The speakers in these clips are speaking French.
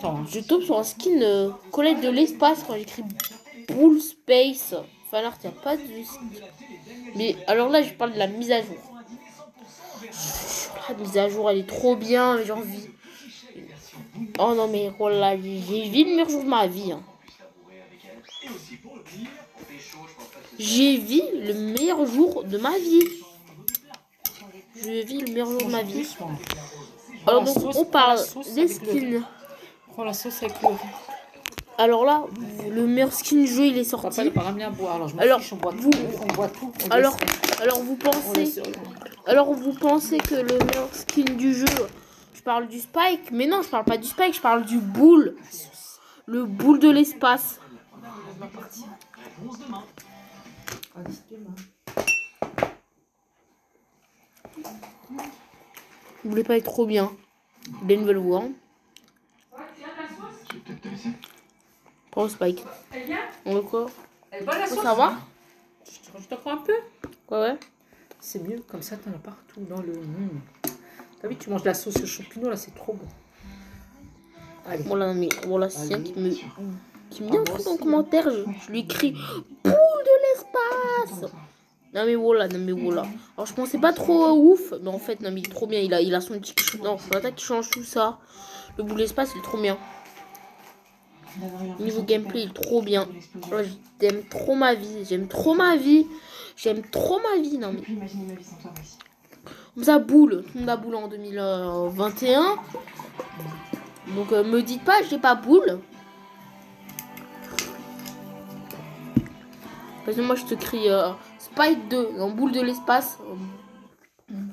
l'instant. Hein. Je tombe sur un skin Colette de l'espace quand j'écris Bull Space. Fanart, il n'y a pas de skin. Mais alors là, je parle de la mise à jour. La mise à jour, elle est trop bien. J'ai envie. Oh non, mais voilà, j'ai vu le meilleur jour de ma vie. Hein. J'ai vu le meilleur jour de ma vie. Je vis le meilleur jour de ma vie. Alors donc on parle des skins. Prends la sauce avec le... Alors là, le meilleur skin du jeu il est sorti. Papa, il pas ramené à boire. Alors je me fiche, on boit tout. Alors vous pensez que le meilleur skin du jeu, je parle du Spike, mais non, je parle pas du Spike, je parle du Bull. Le Bull de l'espace. Vous voulez pas être trop bien. Des nouvelles voix. Pas au Spike. On veut quoi? Ça va? Je te crois un peu. Ouais. C'est mieux, comme ça t'en as partout dans le... T'as vu, tu manges de la sauce champignon, là, c'est trop bon. Allez. Voilà, mais voilà, c'est un qui me dit un truc en commentaire, je lui écris Boule de l'espace. Non mais voilà. Alors je pensais pas trop ouf, mais en fait non mais il est trop bien, il a son petit... Non, son attaque qui change tout ça. Le boule de l'espace il est trop bien. Niveau gameplay il est trop bien. J'aime trop ma vie. Non mais... Comme ça boule, tout le monde a boule en 2021. Donc me dites pas j'ai pas boule. Parce que moi je te crie Spike 2 en boule de l'espace.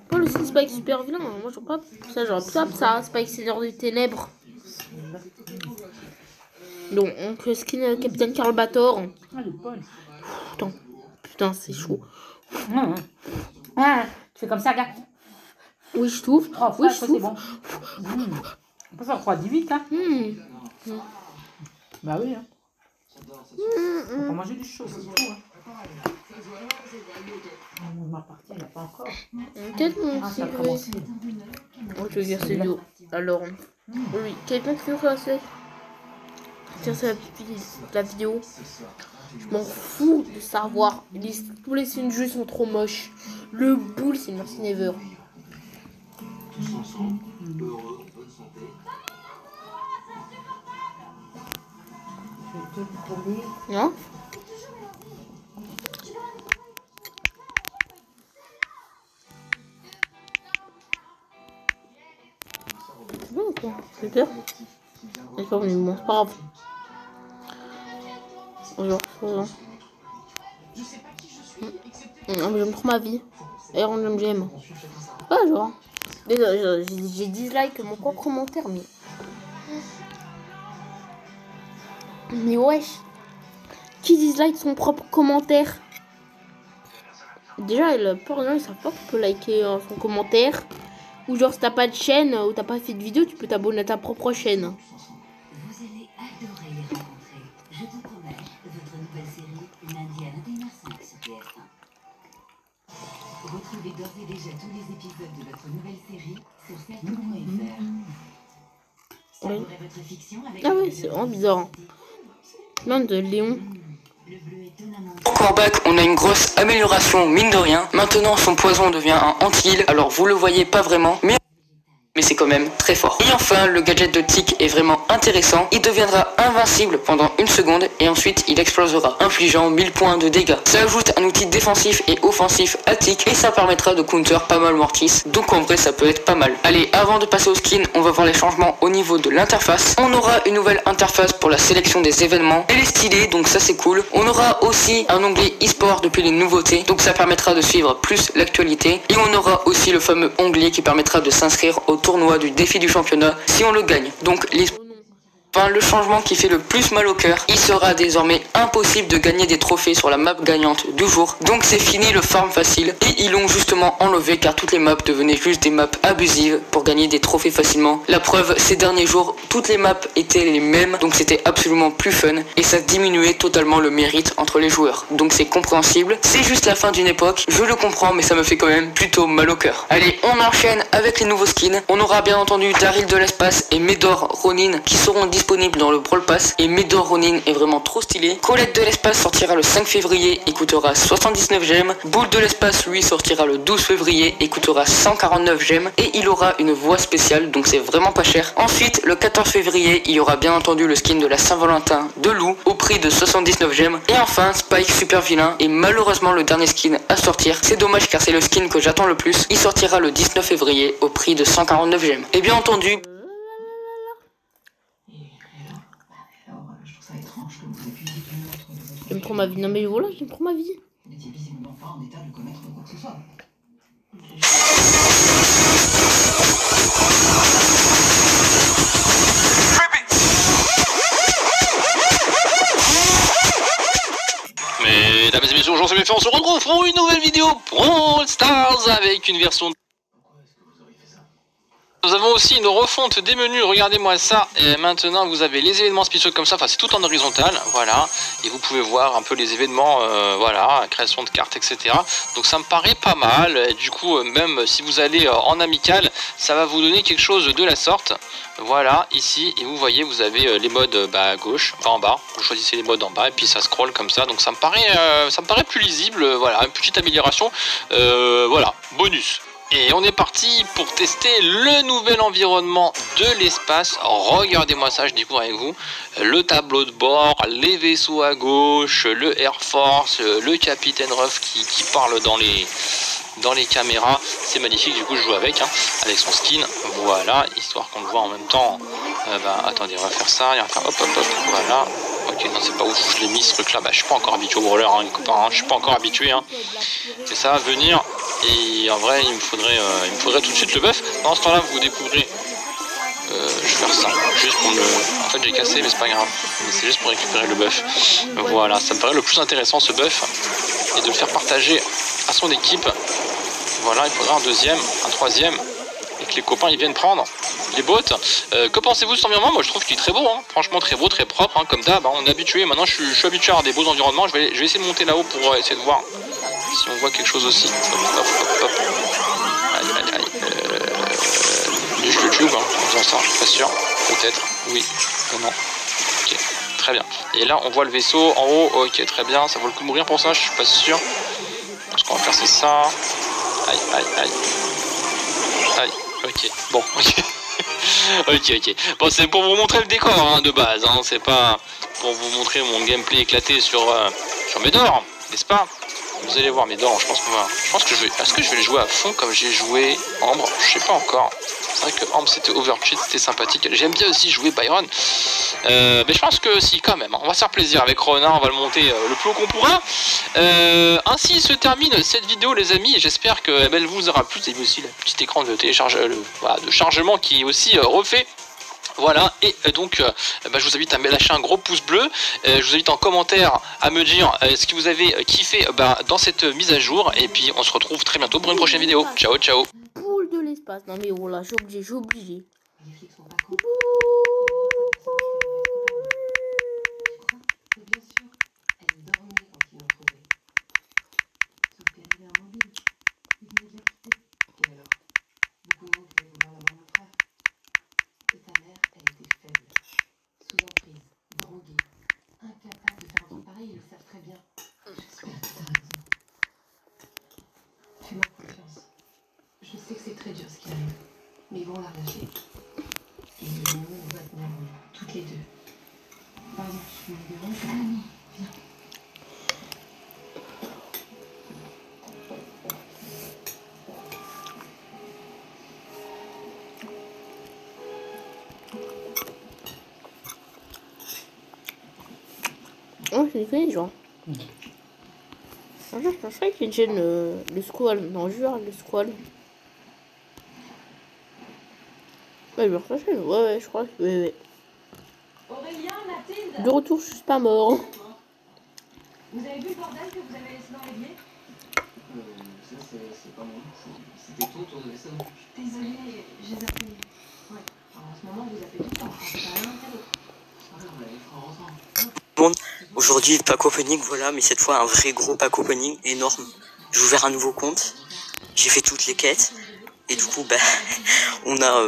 Pas le Spike super vilain. Moi j'aurais pas ça, ça. Spike Seigneur des Ténèbres. Donc skin Capitaine Karl Bator. Putain c'est chaud. Tu fais comme ça, regarde. Oui je trouve. Oui je trouve. Bon. On peut faire 3-18 là. Bah oui. Hein. On va manger du chaud, c'est tout. Hein. Ma partie, elle n'a pas encore. Ça a commencé. Je vais dire c'est vidéo. Alors, oui, quelqu'un qui veut faire la vidéo. Je m'en fous de savoir. Tous les signes de jeu sont trop moches. Le boule, c'est merci never. Non? C'est bon quoi? C'est peur? D'accord, mais bon, c'est pas grave. Bonjour, j'aime trop ma vie. D'ailleurs, j'aime. Pas genre. J'ai dislike mon propre commentaire, mais wesh. Qui dislike son propre commentaire? Déjà, la plupart des gens ils savent pas qu'on peut liker son commentaire. Ou genre si t'as pas de chaîne ou t'as pas fait de vidéo, tu peux t'abonner à ta propre chaîne. Vous allez adorer les rencontrer. Je vous promets, votre nouvelle série, Une Indienne à 1h05 sur TF1. Retrouvez d'ores et déjà tous les épisodes de votre nouvelle série sur serpent.fr. Savourez votre fiction avec... Ah ouais, c'est vraiment bizarre. Plein de Léon. Pour Corbac, on a une grosse amélioration, mine de rien. Maintenant, son poison devient un anti-heal. Alors, vous le voyez pas vraiment, mais c'est quand même très fort. Et enfin, le gadget de Tic est vraiment intéressant. Il deviendra invincible pendant 1 seconde et ensuite il explosera, infligeant 1000 points de dégâts. Ça ajoute un outil défensif et offensif à Tic et ça permettra de counter pas mal Mortis. Donc en vrai, ça peut être pas mal. Allez, avant de passer au skin, on va voir les changements au niveau de l'interface. On aura une nouvelle interface pour la sélection des événements. Elle est stylée, donc ça c'est cool. On aura aussi un onglet e-sport depuis les nouveautés. Donc ça permettra de suivre plus l'actualité. Et on aura aussi le fameux onglet qui permettra de s'inscrire au tournoi du défi du championnat si on le gagne. Donc les Enfin, le changement qui fait le plus mal au cœur, il sera désormais impossible de gagner des trophées sur la map gagnante du jour. Donc c'est fini le farm facile et ils l'ont justement enlevé car toutes les maps devenaient juste des maps abusives pour gagner des trophées facilement. La preuve, ces derniers jours, toutes les maps étaient les mêmes, donc c'était absolument plus fun et ça diminuait totalement le mérite entre les joueurs. Donc c'est compréhensible, c'est juste la fin d'une époque, je le comprends mais ça me fait quand même plutôt mal au cœur. Allez, on enchaîne avec les nouveaux skins. On aura bien entendu Daryl de l'espace et Médor Ronin qui seront disponibles dans le Brawl Pass et Médor Ronin est vraiment trop stylé. Colette de l'espace sortira le 5 février et coûtera 79 gemmes. Boule de l'espace lui sortira le 12 février et coûtera 149 gemmes et il aura une voix spéciale donc c'est vraiment pas cher. Ensuite le 14 février il y aura bien entendu le skin de la Saint-Valentin de Lou au prix de 79 gemmes. Et enfin Spike super vilain est malheureusement le dernier skin à sortir. C'est dommage car c'est le skin que j'attends le plus. Il sortira le 19 février au prix de 149 gemmes. Et bien entendu J'aime trop ma vie. Non mais voilà, j'aime trop ma vie. Vous n'étiez visiblement pas en état de commettre quoi que ce soit. Mesdames et messieurs, aujourd'hui on se retrouve pour une nouvelle vidéo Brawl Stars avec une version. Nous avons aussi une refonte des menus, regardez-moi ça. Et maintenant vous avez les événements spéciaux comme ça, enfin c'est tout en horizontal, voilà. Et vous pouvez voir un peu les événements, voilà, création de cartes, etc. Donc ça me paraît pas mal. Et du coup, même si vous allez en amical, ça va vous donner quelque chose de la sorte. Voilà, ici, et vous voyez, vous avez les modes à gauche, enfin en bas. Vous choisissez les modes en bas et puis ça scrolle comme ça. Donc ça me paraît plus lisible, voilà, une petite amélioration. Voilà, bonus. Et on est parti pour tester le nouvel environnement de l'espace. Regardez-moi ça, je découvre avec vous. Le tableau de bord, les vaisseaux à gauche, le Air Force, le Capitaine Ruff qui parle dans les caméras. C'est magnifique, du coup je joue avec son skin. Voilà, histoire qu'on le voit en même temps. Attendez, on va faire ça, on va faire hop hop hop, voilà. Ok, non c'est pas ouf, je l'ai mis ce truc là, je suis pas encore habitué au brawler les copains, je suis pas encore habitué et ça va venir. Et en vrai il me faudrait tout de suite le buff. Dans ce temps là vous découvrez, je vais faire ça, juste pour me en fait j'ai cassé mais c'est pas grave, mais c'est juste pour récupérer le buff. Voilà, ça me paraît le plus intéressant ce buff, et de le faire partager à son équipe. Voilà, il faudra un deuxième, un troisième, et que les copains ils viennent prendre les bots. Que pensez-vous de cet environnement? Moi je trouve qu'il est très beau, franchement très beau, très propre, comme d'hab, on est habitué, maintenant je suis habitué à avoir des beaux environnements. Je vais essayer de monter là-haut pour essayer de voir si on voit quelque chose aussi. Hop, hop, hop. Aïe. Je YouTube en faisant ça, je suis pas sûr, peut-être, oui, non, ok, très bien. Et là on voit le vaisseau en haut, ok, très bien, ça vaut le coup de mourir pour ça, je suis pas sûr. Ce qu'on va faire c'est ça. Aïe, ok, bon, ok. ok. Bon, c'est pour vous montrer le décor de base, c'est pas pour vous montrer mon gameplay éclaté sur Médor, n'est-ce pas? Vous allez voir Médor, je pense que je vais le jouer à fond comme j'ai joué Ambre, je sais pas encore. C'est vrai que Ambre c'était overcheat, c'était sympathique. J'aime bien aussi jouer Byron. Mais je pense que si quand même, on va se faire plaisir avec Ronin, on va le monter le plus haut qu'on pourra. Ainsi se termine cette vidéo les amis, et j'espère qu'elle vous aura plu. Vous avez aussi le petit écran de de chargement qui est aussi refait. Voilà, et donc je vous invite à me lâcher un gros pouce bleu. Je vous invite en commentaire à me dire ce que vous avez kiffé dans cette mise à jour. Et puis on se retrouve très bientôt pour une prochaine vidéo. Ciao, ciao. Boule de l'espace. Non mais voilà, j'ai obligé. Les flics sont pas cons. Mais bien sûr, elle dormait quand ils l'ont trouvée. Sauf qu'elle avait un mobile. Ils venaient de la quitter. Et alors? Beaucoup de monde voulait vouloir la mort de mon frère. Et ta mère, elle était faible, sous emprise, droguée, incapable de faire un truc pareil, ils le savent très bien. J'espère que t'as raison. Fais-moi confiance. Je sais que c'est très dur ce qui arrive, mais ils vont la relâcher. Et nous, on va tenir bon, toutes les deux. Pardon, je me dérange. Non, viens. Oh, c'est fini, genre. Je pensais qu'il y a le squall. Non, je vois le squall. Ouais, je me ouais, je crois que. Ouais. Oh, De retour, je suis pas mort. Vous avez vu le bordel que vous avez laissé dans l'évier? Ça, c'est pas moi. C'était toi, on avait ça dans le cul. Désolée, je les ai appelés. Ouais. Alors, en ce moment, vous appelez tout le temps. C'est pas rien, cadeau. Aujourd'hui, pack opening, voilà, mais cette fois un vrai gros pack opening énorme. J'ai ouvert un nouveau compte, j'ai fait toutes les quêtes, et du coup, bah, on a...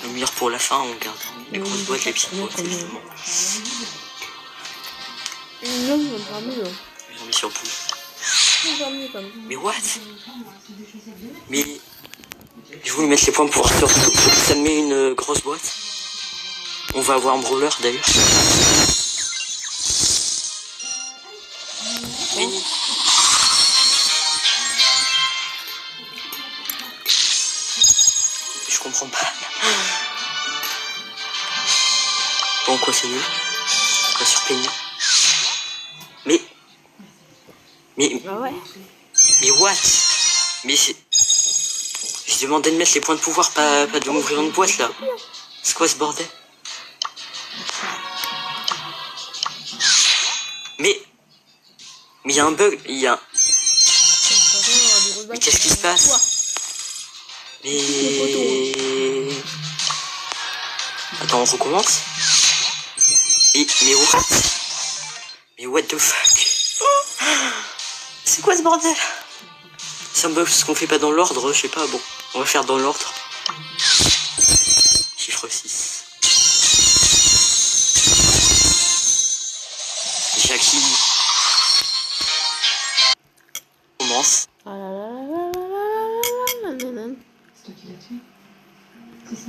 Le meilleur pour la fin, on garde les grosses boîtes, les petites boîtes, évidemment. Non, on va mieux. J'en mets sur bout. On va mieux quand même. Mais what? Mais... Je voulais mettre les points pour sortir. Ça me met une grosse boîte. On va avoir un brawler d'ailleurs. Fini. Je comprends pas. Bon, on continue. On va sur Penny. Ah ouais. Mais what? Mais c'est... Je demandais de mettre les points de pouvoir, pas de m'ouvrir une boîte là. C'est quoi ce bordel? Mais il y a un bug, il y a... Mais qu'est-ce qui se passe? Mais... Attends, on recommence? Mais what? Mais what the fuck? C'est quoi ce bordel? C'est un bug parce qu'on fait pas dans l'ordre, je sais pas, bon. On va faire dans l'ordre. Chiffre 6. Jackie. Commence. Ah là là là là là là là là là. C'est toi qui l'as tué? C'est ça?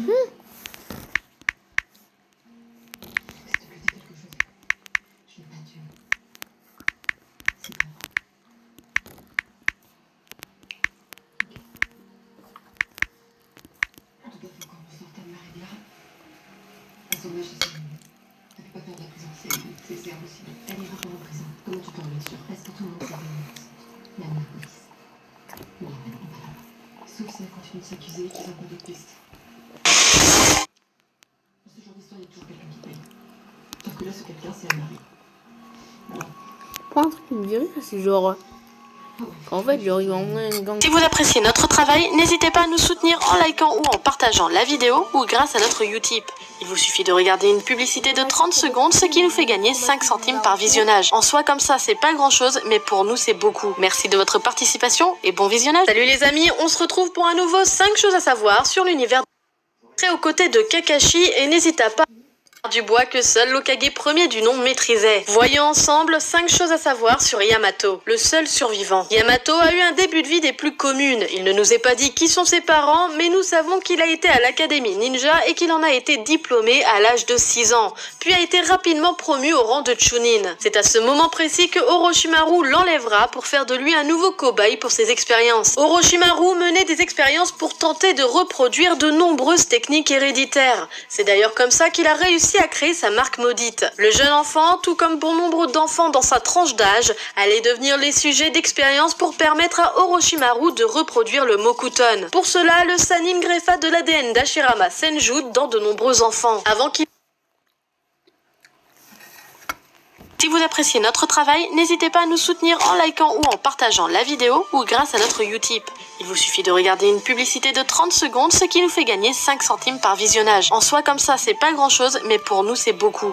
S'il te plaît, dis quelque chose. Je l'ai pas tué. C'est pas vrai. En tout cas, faut qu'on ressorte à Marie-Bia. Un sauvage, c'est ça. Elle peut pas faire de la prison, c'est impossible. Elle ira pas en prison. Comment tu peux en être sûr? Est-ce que tout le monde sait qu'elle est innocente? Même la police. Mais ils reviendront pas là-bas. Sauf si elle continue de s'accuser qu'ils ont pas d'autres pistes. Dans ce genre d'histoire, il y a toujours quelqu'un qui paye. Sauf que là, ce quelqu'un, c'est Anne-Marie. Alors, Pas un truc qui me dirait, c'est genre. En fait, genre, ils vont emmener une gang. Si vous appréciez notre travail, n'hésitez pas à nous soutenir en likant ou en partageant la vidéo ou grâce à notre Utip. Il vous suffit de regarder une publicité de 30 secondes, ce qui nous fait gagner 5 centimes par visionnage. En soi, comme ça, c'est pas grand chose, mais pour nous, c'est beaucoup. Merci de votre participation et bon visionnage. Salut les amis, on se retrouve pour un nouveau 5 choses à savoir sur l'univers aux côtés de Kakashi et n'hésitez pas du bois que seul l'Hokage premier du nom maîtrisait. Voyons ensemble 5 choses à savoir sur Yamato, le seul survivant. Yamato a eu un début de vie des plus communes. Il ne nous est pas dit qui sont ses parents, mais nous savons qu'il a été à l'académie ninja et qu'il en a été diplômé à l'âge de 6 ans, puis a été rapidement promu au rang de Chunin. C'est à ce moment précis que Orochimaru l'enlèvera pour faire de lui un nouveau cobaye pour ses expériences. Orochimaru menait des expériences pour tenter de reproduire de nombreuses techniques héréditaires. C'est d'ailleurs comme ça qu'il a réussi à créer sa marque maudite. Le jeune enfant, tout comme bon nombre d'enfants dans sa tranche d'âge, allait devenir les sujets d'expérience pour permettre à Orochimaru de reproduire le Mokuton. Pour cela, le Sannin greffa de l'ADN d'Hashirama Senju dans de nombreux enfants, avant qu'il... Si vous appréciez notre travail, n'hésitez pas à nous soutenir en likant ou en partageant la vidéo ou grâce à notre Utip. Il vous suffit de regarder une publicité de 30 secondes, ce qui nous fait gagner 5 centimes par visionnage. En soi, comme ça, c'est pas grand chose, mais pour nous, c'est beaucoup.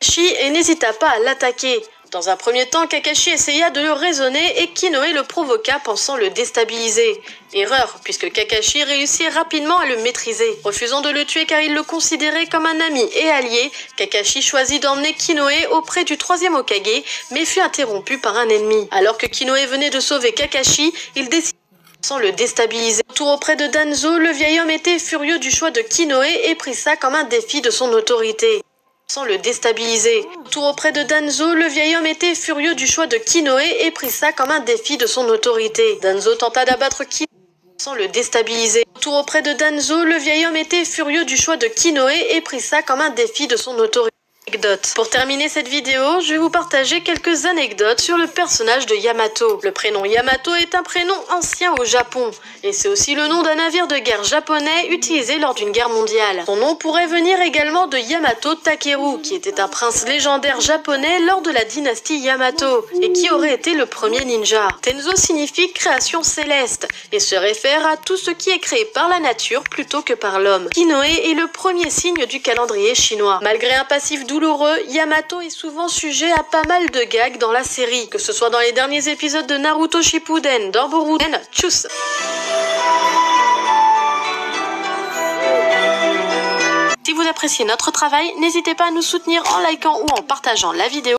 Kakashi et n'hésita pas à l'attaquer. Dans un premier temps, Kakashi essaya de le raisonner et Kinoe le provoqua pensant le déstabiliser. Erreur, puisque Kakashi réussit rapidement à le maîtriser. Refusant de le tuer car il le considérait comme un ami et allié, Kakashi choisit d'emmener Kinoe auprès du 3e Hokage, mais fut interrompu par un ennemi. Alors que Kinoe venait de sauver Kakashi, il décide sans le déstabiliser. Tour auprès de Danzo, le vieil homme était furieux du choix de Kinoe et prit ça comme un défi de son autorité. Sans le déstabiliser. Tour auprès de Danzo, le vieil homme était furieux du choix de Kinoe et prit ça comme un défi de son autorité. Danzo tenta d'abattre Kinoe sans le déstabiliser. Tour auprès de Danzo, le vieil homme était furieux du choix de Kinoe et prit ça comme un défi de son autorité. Pour terminer cette vidéo, je vais vous partager quelques anecdotes sur le personnage de Yamato. Le prénom Yamato est un prénom ancien au Japon, et c'est aussi le nom d'un navire de guerre japonais utilisé lors d'une guerre mondiale. Son nom pourrait venir également de Yamato Takeru, qui était un prince légendaire japonais lors de la dynastie Yamato, et qui aurait été le premier ninja. Tenzo signifie création céleste, et se réfère à tout ce qui est créé par la nature plutôt que par l'homme. Kinoe est le premier signe du calendrier chinois. Malgré un passif douloureux, Yamato est souvent sujet à pas mal de gags dans la série, que ce soit dans les derniers épisodes de Naruto Shippuden, dans Boruto, tchuss. Si vous appréciez notre travail, n'hésitez pas à nous soutenir en likant ou en partageant la vidéo.